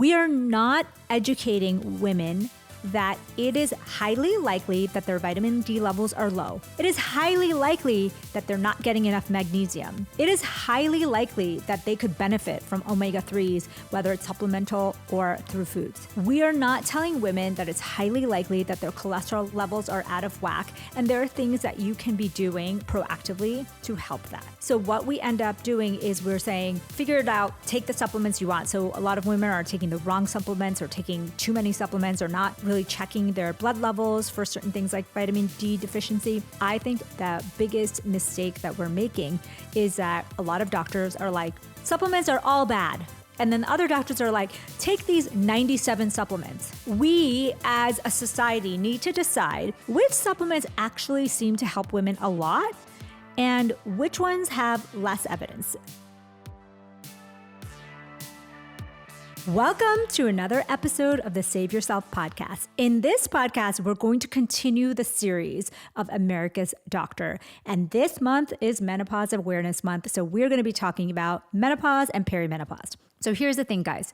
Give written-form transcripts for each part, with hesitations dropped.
We are not educating women that it is highly likely that their vitamin D levels are low. It is highly likely that they're not getting enough magnesium. It is highly likely that they could benefit from omega-3s, whether it's supplemental or through foods. We are not telling women that it's highly likely that their cholesterol levels are out of whack, and there are things that you can be doing proactively to help that. So what we end up doing is we're saying, figure it out, take the supplements you want. So a lot of women are taking the wrong supplements or taking too many supplements or not really checking their blood levels for certain things like vitamin D deficiency. I think the biggest mistake that we're making is that a lot of doctors are like, supplements are all bad. And then other doctors are like, take these 97 supplements. We as a society need to decide which supplements actually seem to help women a lot and which ones have less evidence. Welcome to another episode of the Save Yourself podcast. In this podcast, we're going to continue the series of America's Doctor. And this month is Menopause Awareness Month. So we're going to be talking about menopause and perimenopause. So here's the thing, guys.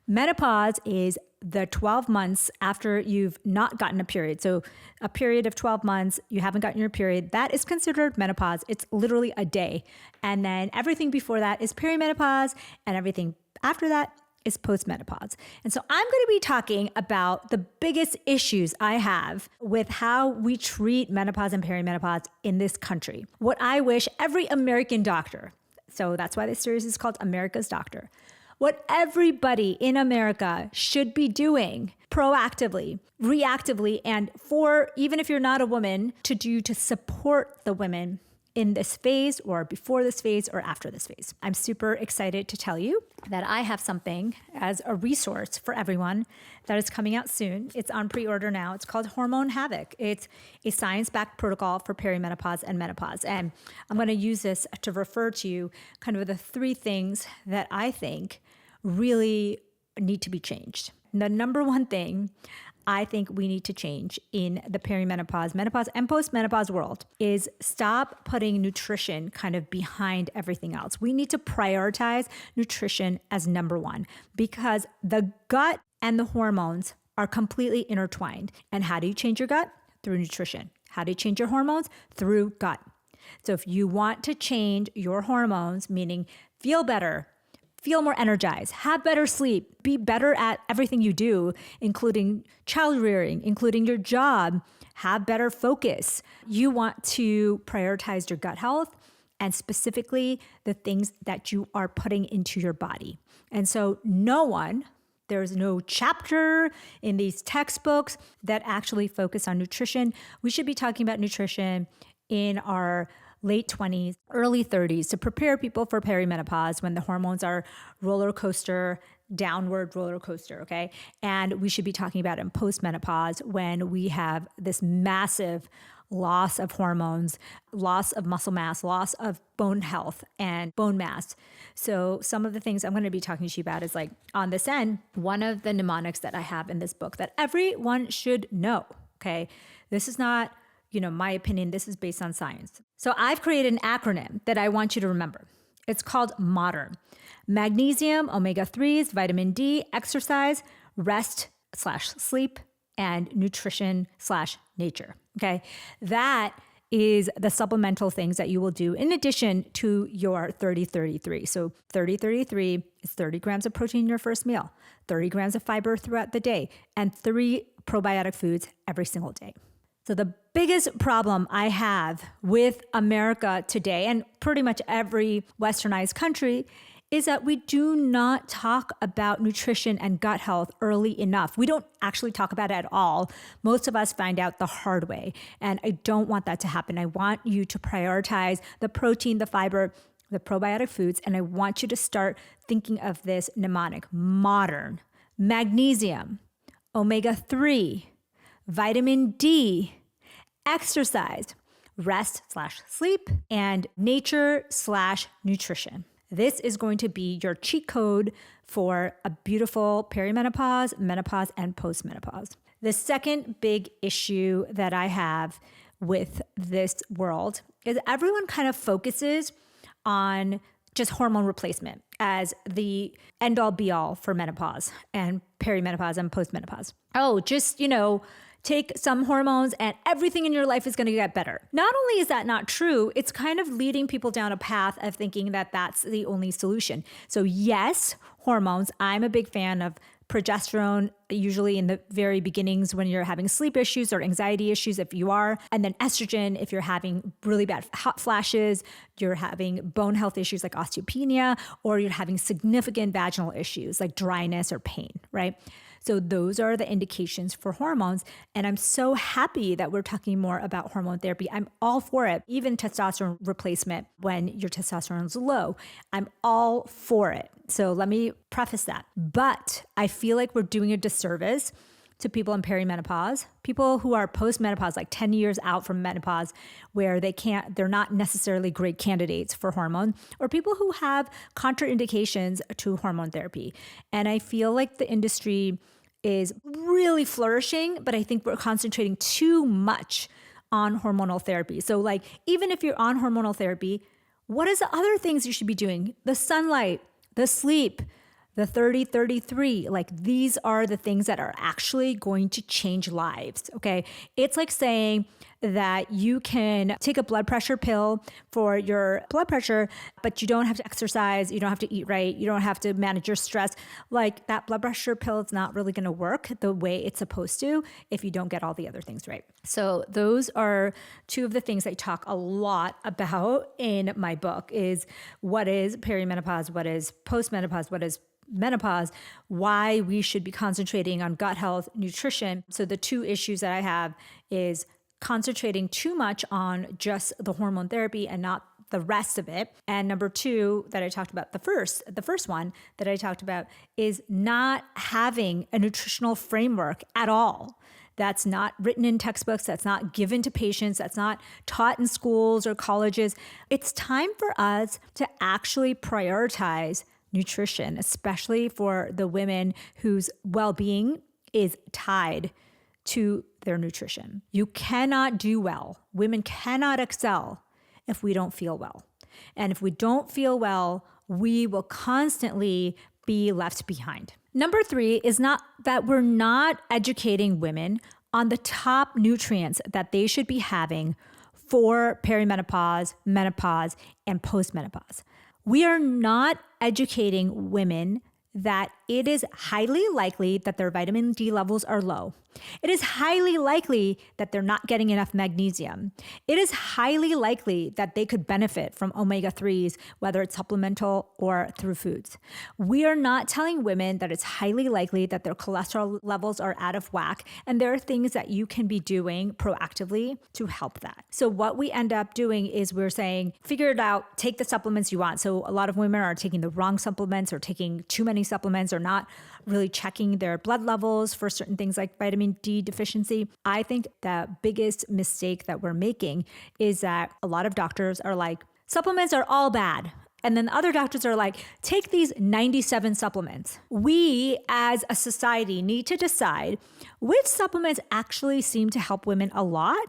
Menopause is the 12 months after you've not gotten a period. So a period of 12 months, you haven't gotten your period, that is considered menopause. It's literally a day. And then everything before that is perimenopause, and everything after that is postmenopause. And so I'm going to be talking about the biggest issues I have with how we treat menopause and perimenopause in this country. What I wish every American doctor, so that's why this series is called America's Doctor, what everybody in America should be doing proactively, reactively, and for, even if you're not a woman, to do to support the women in this phase or before this phase or after this phase. I'm super excited to tell you that I have something as a resource for everyone that is coming out soon. It's on pre-order now. It's called Hormone Havoc. It's a science-backed protocol for perimenopause and menopause. And I'm going to use this to refer to kind of the three things that I think really need to be changed. The number one thing I think we need to change in the perimenopause, menopause, and postmenopause world is stop putting nutrition kind of behind everything else. We need to prioritize nutrition as number one because the gut and the hormones are completely intertwined. And how do you change your gut? Through nutrition. How do you change your hormones? Through gut. So if you want to change your hormones, meaning feel better, feel more energized, have better sleep, be better at everything you do, including child rearing, including your job, have better focus. You want to prioritize your gut health and specifically the things that you are putting into your body. And so there's no chapter in these textbooks that actually focus on nutrition. We should be talking about nutrition in our late 20s, early 30s to prepare people for perimenopause when the hormones are downward roller coaster, okay? And we should be talking about in postmenopause when we have this massive loss of hormones, loss of muscle mass, loss of bone health and bone mass. So some of the things I'm going to be talking to you about is like on this end, one of the mnemonics that I have in this book that everyone should know, okay? This is not my opinion, this is based on science. So I've created an acronym that I want you to remember. It's called MODERN. Magnesium, omega-3s, vitamin D, exercise, rest/sleep, and nutrition/nature. Okay. That is the supplemental things that you will do in addition to your 30-33. So 30-33 is 30 grams of protein in your first meal, 30 grams of fiber throughout the day, and 3 probiotic foods every single day. So the biggest problem I have with America today, and pretty much every westernized country, is that we do not talk about nutrition and gut health early enough. We don't actually talk about it at all. Most of us find out the hard way, and I don't want that to happen. I want you to prioritize the protein, the fiber, the probiotic foods, and I want you to start thinking of this mnemonic: MODERN, magnesium, omega-3, vitamin D, exercise, rest/sleep, and nature/nutrition. This is going to be your cheat code for a beautiful perimenopause, menopause, and postmenopause. The second big issue that I have with this world is everyone kind of focuses on just hormone replacement as the end all be all for menopause and perimenopause and postmenopause. Oh, just, take some hormones and everything in your life is going to get better. Not only is that not true, it's kind of leading people down a path of thinking that that's the only solution. So yes, hormones. I'm a big fan of progesterone, usually in the very beginnings when you're having sleep issues or anxiety issues, if you are, and then estrogen if you're having really bad hot flashes, you're having bone health issues like osteopenia, or you're having significant vaginal issues like dryness or pain, right? So those are the indications for hormones. And I'm so happy that we're talking more about hormone therapy. I'm all for it. Even testosterone replacement when your testosterone is low. I'm all for it. So let me preface that. But I feel like we're doing a disservice to people in perimenopause, people who are postmenopause, like 10 years out from menopause, where they're not necessarily great candidates for hormone, or people who have contraindications to hormone therapy. And I feel like the industry is really flourishing, but I think we're concentrating too much on hormonal therapy. So like, even if you're on hormonal therapy, what is the other things you should be doing? The sunlight, the sleep, the 30-33, like these are the things that are actually going to change lives, okay? It's like saying that you can take a blood pressure pill for your blood pressure, but you don't have to exercise, you don't have to eat right, you don't have to manage your stress. Like that blood pressure pill is not really gonna work the way it's supposed to if you don't get all the other things right. So those are two of the things I talk a lot about in my book is what is perimenopause, what is postmenopause, what is menopause, why we should be concentrating on gut health, nutrition. So the two issues that I have is concentrating too much on just the hormone therapy and not the rest of it. And number two that I talked about, the first one that I talked about is not having a nutritional framework at all. That's not written in textbooks, that's not given to patients, that's not taught in schools or colleges. It's time for us to actually prioritize nutrition, especially for the women whose well-being is tied to their nutrition. You cannot do well. Women cannot excel if we don't feel well. And if we don't feel well, we will constantly be left behind. Number three is not that we're not educating women on the top nutrients that they should be having for perimenopause, menopause, and postmenopause. We are not educating women that it is highly likely that their vitamin D levels are low. It is highly likely that they're not getting enough magnesium. It is highly likely that they could benefit from omega-3s, whether it's supplemental or through foods. We are not telling women that it's highly likely that their cholesterol levels are out of whack, and there are things that you can be doing proactively to help that. So what we end up doing is we're saying, figure it out, take the supplements you want. So a lot of women are taking the wrong supplements or taking too many supplements or not really checking their blood levels for certain things like vitamin D deficiency. I think the biggest mistake that we're making is that a lot of doctors are like, supplements are all bad. And then other doctors are like, take these 97 supplements. We as a society need to decide which supplements actually seem to help women a lot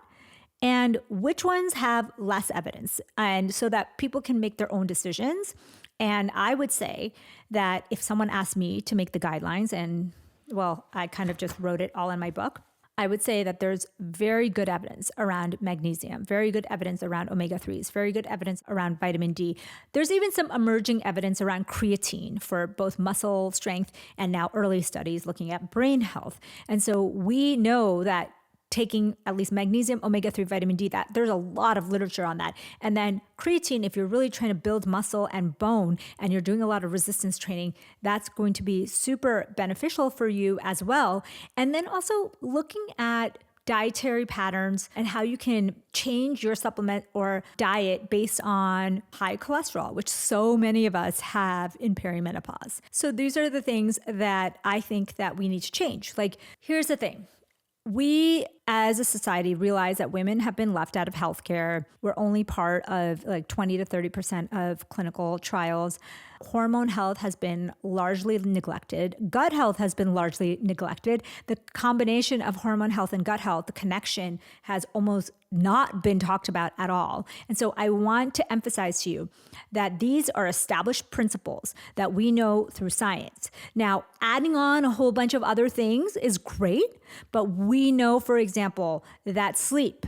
and which ones have less evidence. And so that people can make their own decisions. And I would say that if someone asked me to make the guidelines, and well, I kind of just wrote it all in my book, I would say that there's very good evidence around magnesium, very good evidence around omega-3s, very good evidence around vitamin D. There's even some emerging evidence around creatine for both muscle strength and now early studies looking at brain health. And so we know that taking at least magnesium, omega-3, vitamin D, that there's a lot of literature on that. And then creatine, if you're really trying to build muscle and bone and you're doing a lot of resistance training, that's going to be super beneficial for you as well. And then also looking at dietary patterns and how you can change your supplement or diet based on high cholesterol, which so many of us have in perimenopause. So these are the things that I think that we need to change. Like, here's the thing. We as a society realize that women have been left out of healthcare. We're only part of like 20 to 30% of clinical trials. Hormone health has been largely neglected. Gut health has been largely neglected. The combination of hormone health and gut health, the connection has almost not been talked about at all. And so I want to emphasize to you that these are established principles that we know through science. Now, adding on a whole bunch of other things is great, but we know, for example, that sleep,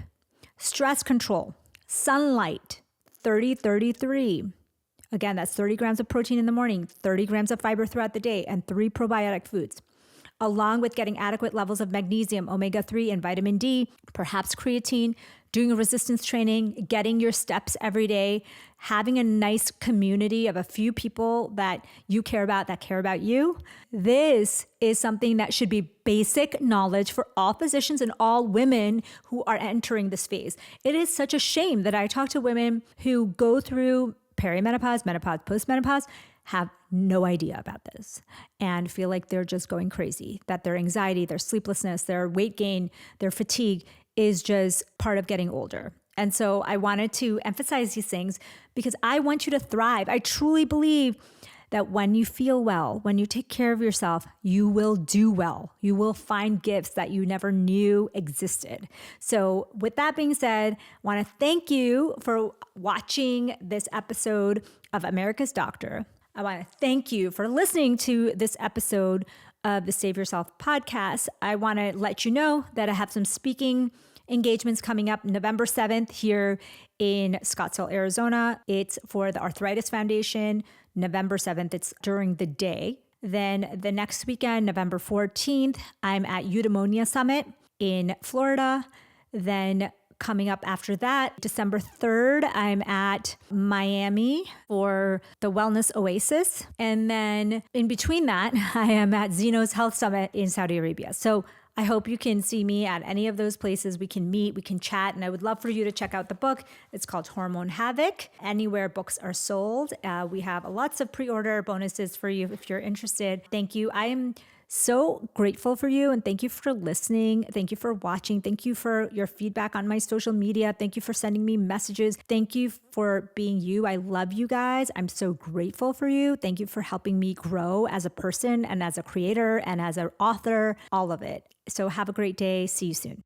stress control, sunlight, 30-33. Again, that's 30 grams of protein in the morning, 30 grams of fiber throughout the day, and 3 probiotic foods, along with getting adequate levels of magnesium, omega-3, and vitamin D, perhaps creatine, doing a resistance training, getting your steps every day, having a nice community of a few people that you care about, that care about you. This is something that should be basic knowledge for all physicians and all women who are entering this phase. It is such a shame that I talk to women who go through perimenopause, menopause, postmenopause, have no idea about this and feel like they're just going crazy, that their anxiety, their sleeplessness, their weight gain, their fatigue is just part of getting older. And so I wanted to emphasize these things because I want you to thrive. I truly believe that when you feel well, when you take care of yourself, you will do well. You will find gifts that you never knew existed. So with that being said, I want to thank you for watching this episode of America's Doctor. I want to thank you for listening to this episode of the Save Yourself podcast. I want to let you know that I have some speaking engagements coming up November 7th here in Scottsdale, Arizona. It's for the Arthritis Foundation. November 7th, it's during the day. Then the next weekend, November 14th, I'm at Eudaimonia Summit in Florida. Then coming up after that, December 3rd, I'm at Miami for the Wellness Oasis. And then in between that, I am at Zeno's Health Summit in Saudi Arabia. So I hope you can see me at any of those places. We can meet, we can chat, and I would love for you to check out the book. It's called Hormone Havoc, anywhere books are sold. We have lots of pre-order bonuses for you if you're interested. Thank you. I am so grateful for you, and thank you for listening. Thank you for watching. Thank you for your feedback on my social media. Thank you for sending me messages. Thank you for being you. I love you guys. I'm so grateful for you. Thank you for helping me grow as a person and as a creator and as an author, all of it. So have a great day. See you soon.